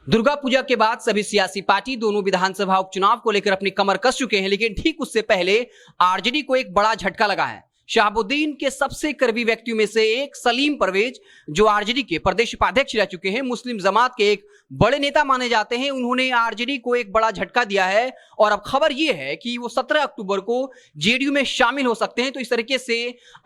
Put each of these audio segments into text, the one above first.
दुर्गा पूजा के बाद सभी सियासी पार्टी दोनों विधानसभा उपचुनाव को लेकर अपनी कमर कस चुके हैं, लेकिन ठीक उससे पहले आरजेडी को एक बड़ा झटका लगा है। शहाबुद्दीन के सबसे करीबी व्यक्तियों में से एक सलीम परवेज, जो आरजेडी के प्रदेश उपाध्यक्ष रह चुके हैं, मुस्लिम जमात के एक बड़े नेता माने जाते हैं, उन्होंने आरजेडी को एक बड़ा झटका दिया है। और अब खबर यह है कि वो 17 अक्टूबर को जेडीयू में शामिल हो सकते हैं। तो इस तरीके से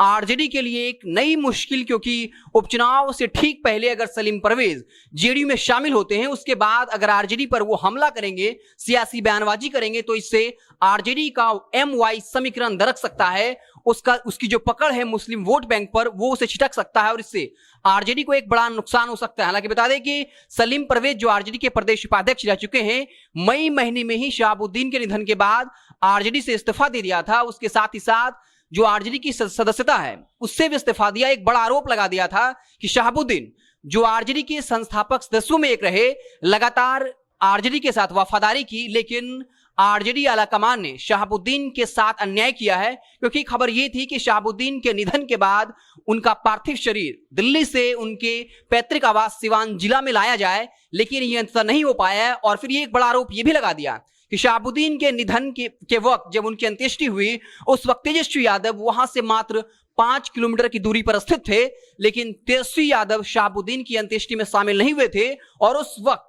आरजेडी के लिए एक नई मुश्किल, क्योंकि उपचुनाव से ठीक पहले अगर सलीम परवेज जेडीयू में शामिल होते हैं, उसके बाद अगर आरजेडी पर वो हमला करेंगे, सियासी बयानबाजी करेंगे, तो इससे आरजेडी का MY समीकरण दरक सकता है। उसकी जो पकड़ है मुस्लिम वोट बैंक पर, वो उसे छिटक सकता है और इससे आरजेडी को एक बड़ा नुकसान हो सकता है। हालांकि बता दें कि सलीम परवेज, जो आरजेडी के प्रदेश उपाध्यक्ष रह चुके हैं, मई महीने में ही शहाबुद्दीन के निधन के बाद आरजेडी से इस्तीफा दे दिया था। उसके साथ ही साथ जो आरजेडी की सदस्यता है, उससे भी इस्तीफा दिया। एक बड़ा आरोप लगा दिया था कि शहाबुद्दीन, जो आरजेडी के संस्थापक सदस्यों में एक रहे, लगातार आरजेडी के साथ वफादारी की, लेकिन आरजेडी आलाकमान ने शहाबुद्दीन के साथ अन्याय किया है। क्योंकि खबर यह थी कि शहाबुद्दीन के निधन के बाद उनका पार्थिव शरीर दिल्ली से उनके पैतृक आवास सिवान जिला में लाया जाए, लेकिन यह अंततः नहीं हो पाया है। और फिर ये एक बड़ा आरोप यह भी लगा दिया कि शहाबुद्दीन के निधन के वक्त, जब उनकी अंत्येष्टि हुई, उस वक्त तेजस्वी यादव वहां से मात्र 5 किलोमीटर की दूरी पर स्थित थे, लेकिन तेजस्वी यादव शहाबुद्दीन की अंत्येष्टि में शामिल नहीं हुए थे। और उस वक्त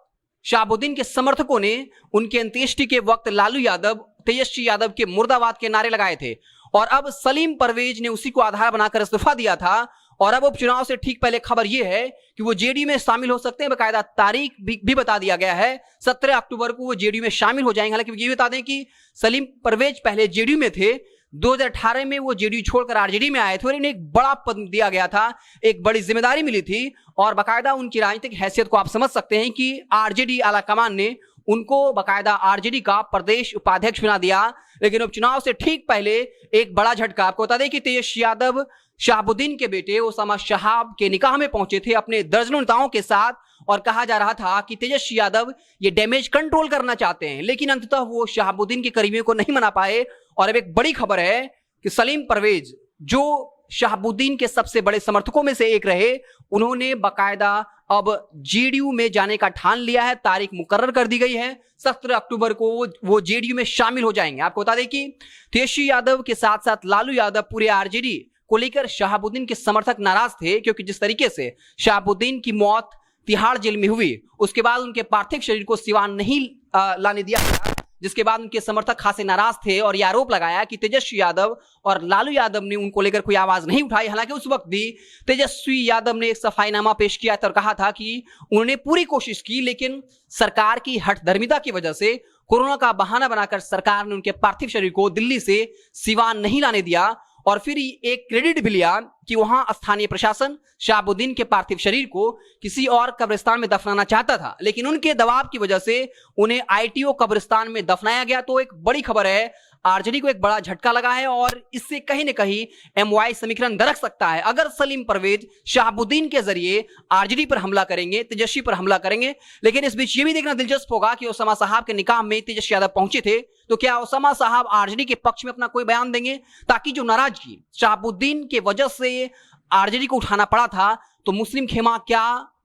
शहाबुद्दीन के समर्थकों ने उनके अंत्येष्टि के वक्त लालू यादव, तेजस्वी यादव के मुर्दाबाद के नारे लगाए थे। और अब सलीम परवेज ने उसी को आधार बनाकर इस्तीफा दिया था। और अब उपचुनाव से ठीक पहले खबर यह है कि वो जेडीयू में शामिल हो सकते हैं। बकायदा तारीख भी बता दिया गया है, 17 अक्टूबर को वो जेडीयू में शामिल हो जाएंगे। हालांकि ये बता दें कि सलीम परवेज पहले जेडीयू में थे, 2018 में वो जेडीयू छोड़कर आरजेडी में आए थे और इन्हें एक बड़ा पद दिया गया था, एक बड़ी जिम्मेदारी मिली थी। और बाकायदा उनकी राजनीतिक हैसियत को आप समझ सकते हैं कि आरजेडी आलाकमान ने उनको बाकायदा आरजेडी का प्रदेश उपाध्यक्ष बना दिया। लेकिन उपचुनाव से ठीक पहले एक बड़ा झटका। आपको बता दें कि तेजस्वी यादव शहाबुद्दीन के बेटे ओसामा शहाब के निकाह में पहुंचे थे अपने दर्जनों नेताओं के साथ, और कहा जा रहा था कि तेजस्वी यादव ये डैमेज कंट्रोल करना चाहते हैं, लेकिन अंततः वो शहाबुद्दीन के करीबियों को नहीं मना पाए। और अब एक बड़ी खबर है कि सलीम परवेज, जो शहाबुद्दीन के सबसे बड़े समर्थकों में से एक रहे, उन्होंने बाकायदा अब जेडीयू में जाने का ठान लिया है। तारीख मुकर्रर कर दी गई है, 17 अक्टूबर को वो जेडीयू में शामिल हो जाएंगे। आपको बता दें कि तेजस्वी यादव के साथ साथ लालू यादव पूरे आरजेडी को लेकर शहाबुद्दीन के समर्थक नाराज थे, क्योंकि जिस तरीके से शहाबुद्दीन की मौत तिहाड़ जेल में हुई, उसके बाद उनके पार्थिव शरीर को सिवान नहीं लाने दिया गया, जिसके बाद उनके समर्थक खासे नाराज थे। और यह आरोप लगाया कि तेजस्वी यादव और लालू यादव ने उनको लेकर कोई आवाज नहीं उठाई। हालांकि उस वक्त भी तेजस्वी यादव ने एक सफाईनामा पेश किया और कहा था कि उन्होंने पूरी कोशिश की, लेकिन सरकार की हठधर्मिता की वजह से, कोरोना का बहाना बनाकर सरकार ने उनके पार्थिव शरीर को दिल्ली से सिवान नहीं लाने दिया। और फिर एक क्रेडिट भी लिया कि वहां स्थानीय प्रशासन शहाबुद्दीन के पार्थिव शरीर को किसी और कब्रिस्तान में दफनाना चाहता था, लेकिन उनके दबाव की वजह से उन्हें ITO कब्रिस्तान में दफनाया गया। तो एक बड़ी खबर है, आरजेडी को एक बड़ा झटका लगा है और इससे कहीं न कहीं MY समीकरण दरक सकता है। अगर सलीम परवेज शहाबुद्दीन के जरिए आरजेडी पर हमला करेंगे, तेजस्वी पर हमला करेंगे। लेकिन इस बीच ये भी देखना दिलचस्प होगा कि ओसामा साहब के निकाह में तेजस्वी यादव पहुंचे थे, तो क्या ओसामा साहब आरजेडी के पक्ष में अपना कोई बयान देंगे, ताकि जो नाराजगी शहाबुद्दीन के वजह से आरजेडी को उठाना पड़ा था, तो मुस्लिम खेमा क्या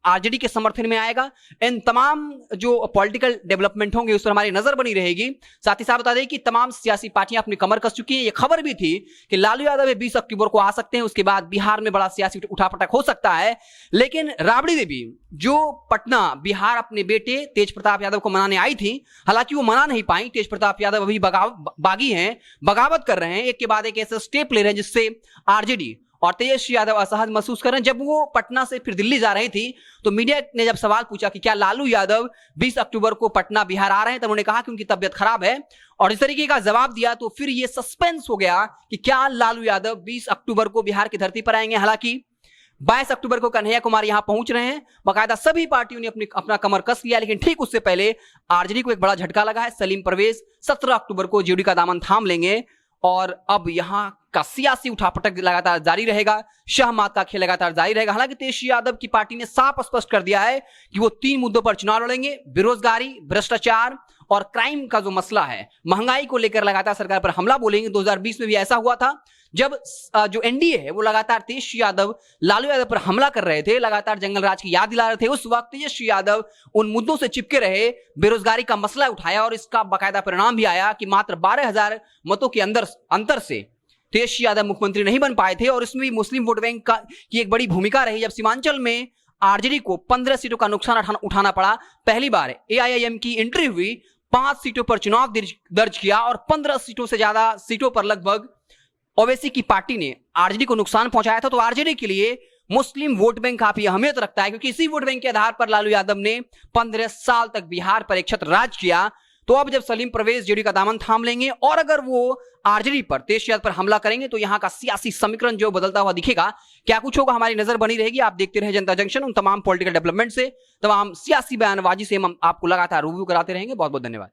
आरजेडी के समर्थन में आएगा। इन तमाम जो पॉलिटिकल डेवलपमेंट होंगे उस पर हमारी नजर बनी रहेगी। साथ ही साथ बता दें कि तमाम सियासी पार्टियां अपनी कमर कस चुकी हैं। ये खबर भी थी कि लालू यादव 20 अक्टूबर को आ सकते हैं, उसके बाद बिहार में बड़ा सियासी उठापटक हो सकता है। लेकिन राबड़ी देवी, जो पटना बिहार अपने बेटे तेज प्रताप यादव को मनाने आई थी, हालांकि वो मना नहीं पाई। तेज प्रताप यादव अभी बागी हैं, बगावत कर रहे हैं, एक के बाद एक ऐसे स्टेप ले रहे हैं जिससे आरजेडी और तेजस्वी यादव असहज महसूस कर रहे हैं। जब वो पटना से फिर दिल्ली जा रही थी, तो मीडिया ने जब सवाल पूछा कि क्या लालू यादव 20 अक्टूबर को पटना बिहार आ रहे हैं, तब उन्होंने कहा कि उनकी तबीयत खराब है, और इस तरीके का जवाब दिया। तो फिर ये सस्पेंस हो गया कि क्या लालू यादव 20 अक्टूबर को बिहार की धरती पर आएंगे। हालांकि 22 अक्टूबर को कन्हैया कुमार यहां पहुंच रहे हैं। बाकायदा सभी पार्टियों ने अपना कमर कस लिया, लेकिन ठीक उससे पहले आरजेडी को एक बड़ा झटका लगा है। सलीम परवेज 17 अक्टूबर को जेडीयू का दामन थाम लेंगे, और अब यहां का सियासी उठापटक लगातार जारी रहेगा, शहमात का खेल लगातार जारी रहेगा। हालांकि तेजस्वी यादव की पार्टी ने साफ स्पष्ट कर दिया है कि वो 3 मुद्दों पर चुनाव लड़ेंगे: बेरोजगारी, भ्रष्टाचार और क्राइम का जो मसला है, महंगाई को लेकर लगातार सरकार पर हमला बोलेंगे। 2020 में भी ऐसा हुआ था जब जो एनडीए है वो लगातार तेजस्वी यादव लालू यादव पर हमला कर रहे थे, लगातार जंगल राज की याद दिला रहे थे। उस वक्त तेजस्वी यादव उन मुद्दों से चिपके रहे, बेरोजगारी का मसला उठाया और इसका बाकायदा परिणाम भी आया कि मात्र 12,000 मतों के अंतर से तेजस्वी यादव मुख्यमंत्री नहीं बन पाए थे। और इसमें भी मुस्लिम वोट बैंक की एक बड़ी भूमिका रही। जब सीमांचल में आरजेडी को 15 सीटों का नुकसान उठाना पड़ा, पहली बार एआईएम की एंट्री हुई, 5 सीटों पर चुनाव दर्ज किया और 15 सीटों से ज्यादा सीटों पर लगभग ओवैसी की पार्टी ने आरजेडी को नुकसान पहुंचाया था। तो आरजेडी के लिए मुस्लिम वोट बैंक काफी अहमियत रखता है, क्योंकि इसी वोट बैंक के आधार पर लालू यादव ने 15 साल तक बिहार पर एक छत्र राज किया। तो अब जब सलीम परवेज जेडीयू का दामन थाम लेंगे और अगर वो आरजेडी पर, तेजस्वी यादव पर हमला करेंगे तो यहां का सियासी समीकरण जो बदलता हुआ दिखेगा। क्या कुछ होगा, हमारी नजर बनी रहेगी। आप देखते रहे जनता जंक्शन। उन तमाम पॉलिटिकल डेवलपमेंट से, तमाम सियासी बयानबाजी से हम आपको लगातार रिव्यू कराते रहेंगे। बहुत बहुत धन्यवाद।